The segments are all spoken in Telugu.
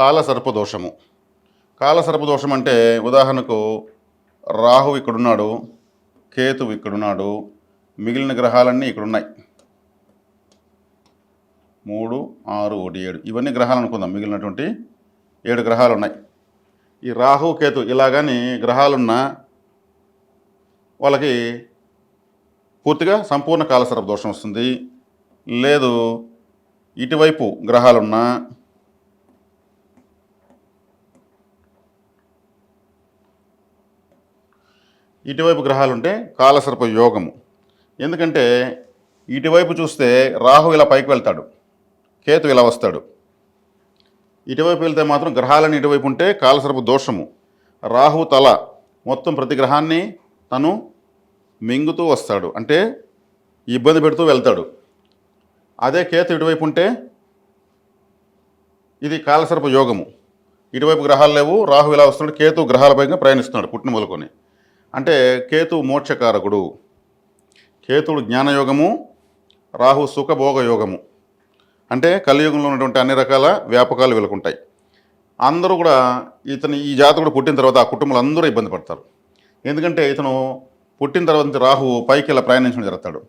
కాలసర్పదోషము. కాలసర్పదోషం అంటే ఉదాహరణకు రాహువు ఇక్కడున్నాడు, కేతువు ఇక్కడున్నాడు, మిగిలిన గ్రహాలన్నీ ఇక్కడున్నాయి. 3, 6, 1, 7 ఇవన్నీ గ్రహాలు అనుకుందాం. మిగిలినటువంటి 7 గ్రహాలు ఉన్నాయి. ఈ రాహు కేతు ఇలాగని గ్రహాలున్న వాళ్ళకి పూర్తిగా సంపూర్ణ కాలసర్పదోషం వస్తుంది. లేదు ఇటువైపు గ్రహాలున్నా ఇటువైపు గ్రహాలుంటే కాలసర్ప యోగము. ఎందుకంటే ఇటువైపు చూస్తే రాహు ఇలా పైకి వెళ్తాడు, కేతు ఇలా వస్తాడు. ఇటువైపు వెళ్తే మాత్రం గ్రహాలని ఇటువైపు ఉంటే కాలసర్ప దోషము. రాహు తల మొత్తం ప్రతి గ్రహాన్ని తను మింగుతూ వస్తాడు, అంటే ఇబ్బంది పెడుతూ వెళ్తాడు. అదే కేతు ఇటువైపు ఉంటే ఇది కాలసర్ప యోగము. ఇటువైపు గ్రహాలు లేవు, రాహు ఇలా వస్తున్నాడు, కేతు గ్రహాలపైగా ప్రయాణిస్తున్నాడు పుట్టిన మొదలుకొని. అంటే కేతు మోక్షకారకుడు. కేతుడు జ్ఞానయోగము, రాహు సుఖభోగ యోగము. అంటే కలియుగంలో ఉన్నటువంటి అన్ని రకాల వ్యాపకాలు వెలుకుంటాయి. అందరూ కూడా ఈ జాతకుడు పుట్టిన తర్వాత ఆ కుటుంబాలు అందరూ ఇబ్బంది పడతారు. ఎందుకంటే ఇతను పుట్టిన తర్వాత రాహు పైకి ఇలా ప్రయాణించడం జరుగుతాడు.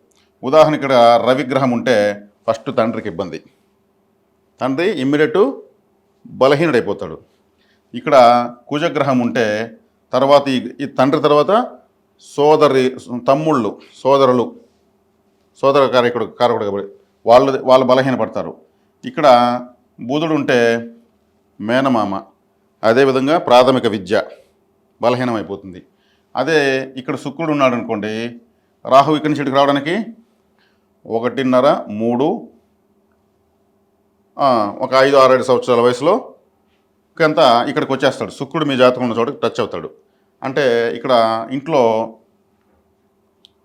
ఉదాహరణ ఇక్కడ రవిగ్రహం ఉంటే ఫస్ట్ తండ్రికి ఇబ్బంది, తండ్రి ఇమ్మీడియట్ బలహీనుడైపోతాడు. ఇక్కడ కుజగ్రహం ఉంటే తర్వాత ఈ తండ్రి తర్వాత తమ్ముళ్ళు సోదర కారకుడు కాబట్టి వాళ్ళు బలహీనపడతారు. ఇక్కడ బుధుడు ఉంటే మేనమామ, అదేవిధంగా ప్రాథమిక విద్య బలహీనమైపోతుంది. అదే ఇక్కడ శుక్రుడు ఉన్నాడు అనుకోండి, రాహు ఇక్కడి నుంచి ఇక్కడికి రావడానికి 1.5, 3, ఒక 5, 6, 7 సంవత్సరాల వయసులో అంతా ఇక్కడికి వచ్చేస్తాడు. శుక్రుడు మీ జాతకం ఉన్న చోటకి టచ్ అవుతాడు. అంటే ఇక్కడ ఇంట్లో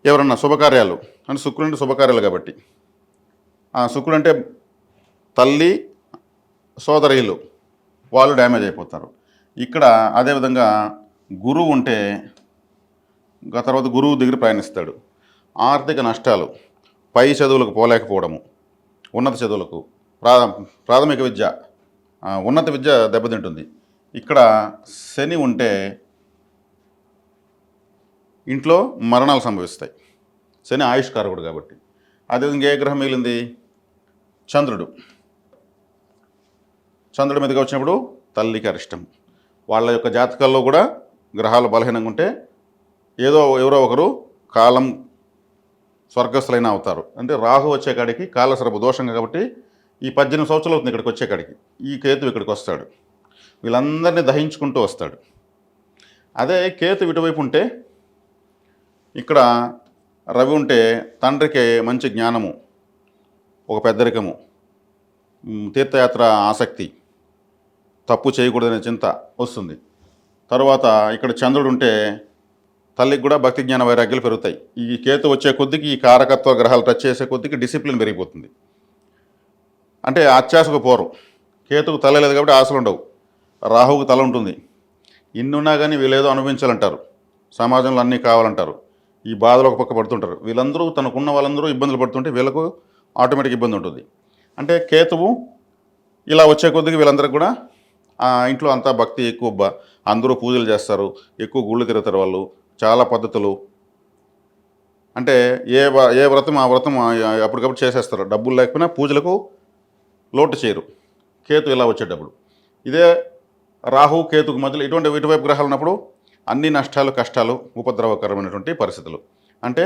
ఎవరన్నా శుభకార్యాలు, అంటే శుక్రుడు అంటే శుభకార్యాలు కాబట్టి శుక్రుడు అంటే తల్లి సోదరీలు వాళ్ళు డ్యామేజ్ అయిపోతారు. ఇక్కడ అదేవిధంగా గురువు ఉంటే తర్వాత గురువు దగ్గర ప్రయాణిస్తాడు. ఆర్థిక నష్టాలు, పై చదువులకు పోలేకపోవడము, ఉన్నత చదువులకు, ప్రాథమిక విద్య, ఉన్నత విద్య దెబ్బతింటుంది. ఇక్కడ శని ఉంటే ఇంట్లో మరణాలు సంభవిస్తాయి. శని ఆయుష్కారకుడు కాబట్టి. అదేవిధంగా ఏ గ్రహం మిగిలింది? చంద్రుడు. చంద్రుడి మీదకి వచ్చినప్పుడు తల్లికి అరిష్టం. వాళ్ళ యొక్క జాతకాల్లో కూడా గ్రహాలు బలహీనంగా ఉంటే ఎవరో ఒకరు కాలం స్వర్గస్థులైన అవుతారు. అంటే రాహు వచ్చేకాడికి కాలసర్ప దోషంగా కాబట్టి ఈ 18 సంవత్సరాలు అవుతుంది ఇక్కడికి వచ్చేకాడికి. ఈ కేతు ఇక్కడికి వస్తాడు, వీళ్ళందరినీ దహించుకుంటూ వస్తాడు. అదే కేతు ఇటువైపు ఉంటే ఇక్కడ రవి ఉంటే తండ్రికి మంచి జ్ఞానము, ఒక పెద్దరికము, తీర్థయాత్ర ఆసక్తి, తప్పు చేయకూడదనే చింత వస్తుంది. తర్వాత ఇక్కడ చంద్రుడు ఉంటే తల్లికి కూడా భక్తి జ్ఞాన వైరాగ్యాలు పెరుగుతాయి. ఈ కేతు వచ్చే కొద్దికి ఈ కారకత్వ గ్రహాలు టచ్ చేసే కొద్దికి డిసిప్లిన్ పెరిగిపోతుంది. అంటే అత్యాశకు పోరు. కేతుకు తల లేదు కాబట్టి ఆశలు ఉండవు, రాహువుకు తల ఉంటుంది. ఇన్నున్నా కానీ వీళ్ళేదో అనుభవించాలంటారు, సమాజంలో అన్నీ కావాలంటారు, ఈ బాధలు ఒక పక్క పడుతుంటారు. వీళ్ళందరూ తనకున్న వాళ్ళందరూ ఇబ్బందులు పడుతుంటే వీళ్ళకు ఆటోమేటిక్ ఇబ్బంది ఉంటుంది. అంటే కేతువు ఇలా వచ్చే కొద్దికి వీళ్ళందరికీ కూడా ఇంట్లో అంతా భక్తి ఎక్కువ, అందరూ పూజలు చేస్తారు, ఎక్కువ గుళ్ళు తిరుగుతారు, వాళ్ళు చాలా పద్ధతులు. అంటే ఏ వ్రతం ఆ వ్రతం అప్పటికప్పుడు చేసేస్తారు. డబ్బులు లేకపోయినా పూజలకు లోటు చేయరు కేతు ఇలా వచ్చేటప్పుడు. ఇదే రాహు కేతుకు మధ్యలో ఇటువైపు గ్రహాలు ఉన్నప్పుడు అన్ని నష్టాలు, కష్టాలు, ఉపద్రవకరమైనటువంటి పరిస్థితులు. అంటే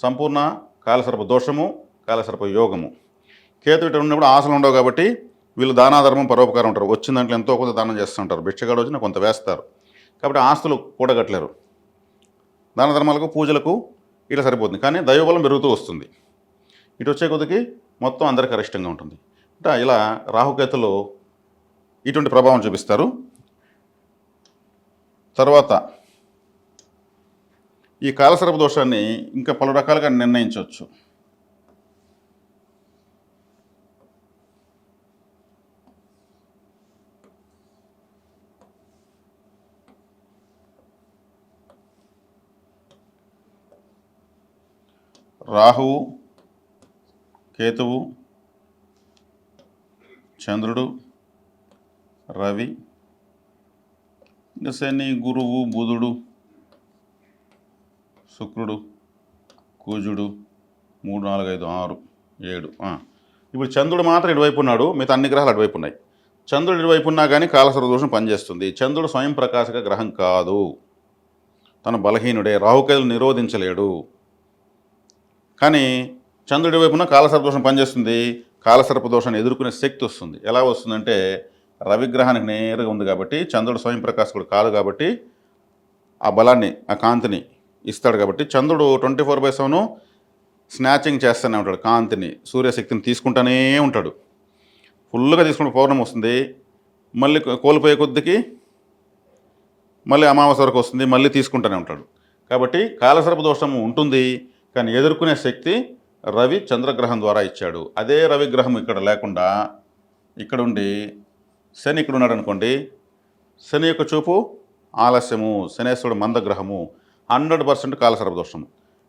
సంపూర్ణ కాలసర్ప దోషము, కాలసర్ప యోగము. కేతు ఇటు ఉన్నప్పుడు ఆశలు ఉండవు కాబట్టి వీళ్ళు దానాధర్మం, పరోపకారం ఉంటారు. వచ్చిన దాంట్లో ఎంతో కొంత దానం చేస్తుంటారు. భిక్షగాడు వచ్చినా కొంత వేస్తారు కాబట్టి ఆస్తులు కూడగట్లేరు. దాన ధర్మాలకు, పూజలకు ఇట్లా సరిపోతుంది. కానీ దైవబలం పెరుగుతూ వస్తుంది. ఇటు వచ్చే కొద్దికి మొత్తం అందరికీ అరిష్టంగా ఉంటుంది. అంటే ఇలా రాహుకేతులు ఇటువంటి ప్రభావం చూపిస్తారు. తర్వాత ఈ కాలసర్ప దోషాన్ని ఇంకా పలు రకాలుగా నిర్ణయించవచ్చు. రాహువు, కేతువు, చంద్రుడు, రవి, ఇంకా శని, గురువు, బుధుడు, శుక్రుడు, కుజుడు, 3 4 5 6 7. ఇప్పుడు చంద్రుడు మాత్రం ఇటువైపు ఉన్నాడు, మిగతా అన్ని గ్రహాలు అటువైపు ఉన్నాయి. చంద్రుడు ఇటువైపు ఉన్నా కానీ కాలసర్ప దోషం పనిచేస్తుంది. చంద్రుడు స్వయం ప్రకాశక గ్రహం కాదు, తను బలహీనుడే, రాహుకేతులు నిరోధించలేడు. కానీ చంద్రుడి వైపున కాలసర్ప దోషం పనిచేస్తుంది. కాలసర్ప దోషాన్ని ఎదుర్కొనే శక్తి వస్తుంది. ఎలా వస్తుందంటే రవిగ్రహానికి నేరుగా ఉంది కాబట్టి, చంద్రుడు స్వయం ప్రకాశకుడు కాదు కాబట్టి ఆ బలాన్ని, ఆ కాంతిని ఇస్తాడు. కాబట్టి చంద్రుడు 24/7 స్నాచింగ్ చేస్తూనే ఉంటాడు, కాంతిని, సూర్యశక్తిని తీసుకుంటూనే ఉంటాడు. ఫుల్గా తీసుకుంటే పౌర్ణమి వస్తుంది, మళ్ళీ కోల్పోయే కొద్దికి మళ్ళీ అమావాస్య వరకు వస్తుంది, మళ్ళీ తీసుకుంటూనే ఉంటాడు. కాబట్టి కాలసర్ప దోషం ఉంటుంది, కానీ ఎదుర్కొనే శక్తి రవి చంద్రగ్రహం ద్వారా ఇచ్చాడు. అదే రవిగ్రహం ఇక్కడ లేకుండా ఇక్కడ ఉండి శని ఇక్కడ ఉన్నాడు అనుకోండి, శని యొక్క చూపు ఆలస్యము, శనేశ్వరుడు మందగ్రహము, 100% కాలసర్ప దోషము.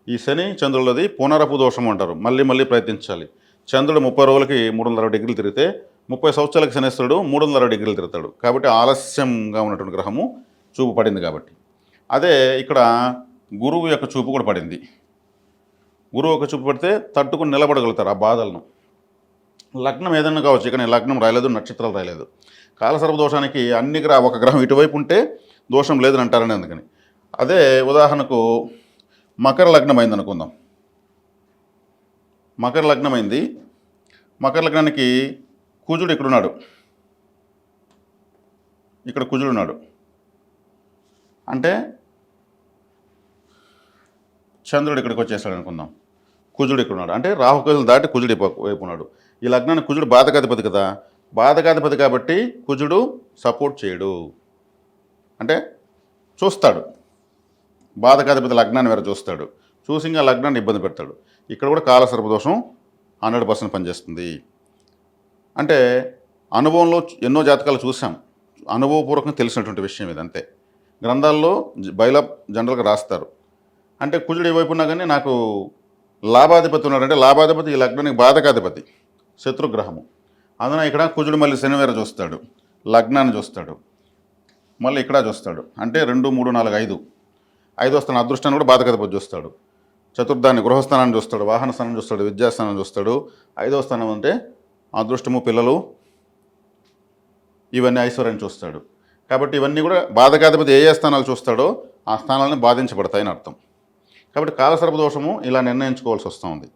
ఈ శని చంద్రులది పునరపు దోషం అంటారు, మళ్ళీ మళ్ళీ ప్రయత్నించాలి. చంద్రుడు 30 రోజులకి 360 డిగ్రీలు తిరిగితే 30 సంవత్సరాలకి శనేశ్వరుడు 360 డిగ్రీలు తిరుగుతాడు. కాబట్టి ఆలస్యంగా ఉన్నటువంటి గ్రహము చూపు పడింది. కాబట్టి అదే ఇక్కడ గురువు యొక్క చూపు కూడా పడింది. గురువు యొక్క చూపు పడితే తట్టుకుని నిలబడగలుగుతారు ఆ బాధలను. లగ్నం ఏదైనా కావచ్చు, ఇక నేను లగ్నం రాయలేదు, నక్షత్రాలు రాయలేదు. కాలసర్ప దోషానికి అన్ని ఒక గ్రహం ఇటువైపు ఉంటే దోషం లేదని అంటారని. అందుకని అదే ఉదాహరణకు మకర లగ్నం అయింది అనుకుందాం. మకర లగ్నం అయింది, మకర లగ్నానికి కుజుడు ఇక్కడున్నాడు, ఇక్కడ కుజుడు ఉన్నాడు. అంటే చంద్రుడు ఇక్కడికి వచ్చేసాడు అనుకుందాం, కుజుడు ఇక్కడ ఉన్నాడు. అంటే రాహుకేతులు దాటి కుజుడు వైపు ఉన్నాడు. ఈ లగ్నానికి కుజుడు బాధకాధిపతి కదా, బాధకాధిపతి కాబట్టి కుజుడు సపోర్ట్ చేయడు, అంటే చూస్తాడు. బాధకాధిపతి లగ్నాన్ని వేరే చూస్తాడు, చూసి ఇంకా లగ్నాన్ని ఇబ్బంది పెడతాడు. ఇక్కడ కూడా కాలసర్ప దోషం 100% పనిచేస్తుంది. అంటే అనుభవంలో ఎన్నో జాతకాలు చూసాం, అనుభవపూర్వకంగా తెలిసినటువంటి విషయం ఇది. అంతే, గ్రంథాల్లో బయలా జనరల్గా రాస్తారు. అంటే కుజుడు వైపు ఉన్నా కానీ నాకు లాభాధిపతి ఉన్నాడంటే, లాభాధిపతి ఈ లగ్నానికి బాధకాధిపతి, శత్రుగ్రహము. అందున ఇక్కడ కుజుడు మళ్ళీ శనివేర చూస్తాడు, లగ్నాన్ని చూస్తాడు, మళ్ళీ ఇక్కడ చూస్తాడు. అంటే 2 3 4 5 5వ స్థానం అదృష్టాన్ని కూడా బాధకాధిపతి చూస్తాడు. చతుర్థాన్ని గృహస్థానాన్ని చూస్తాడు, వాహన స్థానం చూస్తాడు, విద్యాస్థానం చూస్తాడు. 5వ స్థానం అంటే అదృష్టము, పిల్లలు, ఇవన్నీ ఐశ్వర్యాన్ని చూస్తాడు. కాబట్టి ఇవన్నీ కూడా బాధకాధిపతి ఏ స్థానాలు చూస్తాడో ఆ స్థానాలను బాధించబడతాయని అర్థం. కాబట్టి కాలసర్ప దోషము ఇలా నిర్ణయించుకోవాల్సి వస్తుంది.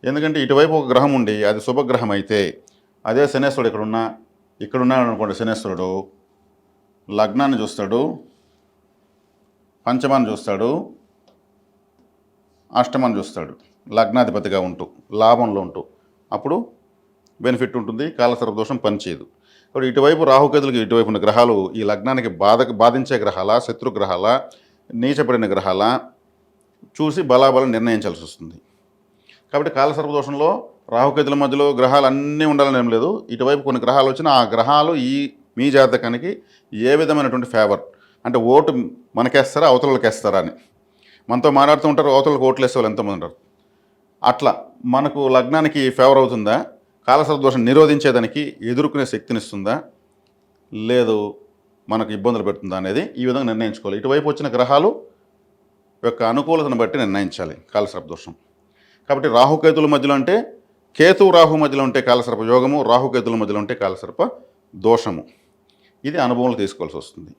ఎందుకంటే ఇటువైపు ఒక గ్రహం ఉండి అది శుభగ్రహం అయితే, అదే శనేశ్వరుడు ఇక్కడున్నాడు అనుకోండి, శనేశ్వరుడు లగ్నాన్ని చూస్తాడు, పంచమాన్ని చూస్తాడు, అష్టమాన్ని చూస్తాడు, లగ్నాధిపతిగా ఉంటూ లాభంలో ఉంటూ, అప్పుడు బెనిఫిట్ ఉంటుంది, కాలసర్ప దోషం పనిచేయదు. కాబట్టి ఇటువైపు రాహుకేతులకి ఇటువైపు ఉన్న గ్రహాలు ఈ లగ్నానికి బాధించే గ్రహాల, శత్రుగ్రహాల, నీచపడిన గ్రహాల చూసి బలాబలం నిర్ణయించాల్సి వస్తుంది. కాబట్టి కాలసర్ప దోషంలో రాహుకేతుల మధ్యలో గ్రహాలు అన్నీ ఉండాలని ఏం లేదు. ఇటువైపు కొన్ని గ్రహాలు వచ్చినా ఆ గ్రహాలు మీ జాతకానికి ఏ విధమైనటువంటి ఫేవర్, అంటే ఓటు మనకేస్తారా అవతలకి వేస్తారా అని. మనతో మాట్లాడుతూ ఉంటారు, అవతలకు ఓట్లు వేసే వాళ్ళు ఎంతమంది ఉంటారు. అట్లా మనకు లగ్నానికి ఫేవర్ అవుతుందా, కాలసర్ప దోషం నిరోధించేదానికి ఎదుర్కొనే శక్తినిస్తుందా, లేదు మనకు ఇబ్బందులు పెడుతుందా అనేది ఈ విధంగా నిర్ణయించుకోవాలి. ఇటువైపు వచ్చిన గ్రహాలు యొక్క అనుకూలతను బట్టి నిర్ణయించాలి కాలసర్ప దోషం. కాబట్టి రాహుకేతుల మధ్యలో అంటే కేతు రాహు మధ్యలో ఉంటే కాలసర్ప యోగము, రాహుకేతుల మధ్యలో ఉంటే కాలసర్ప దోషము. ఇది అనుభవంలో తీసుకోవాల్సి వస్తుంది.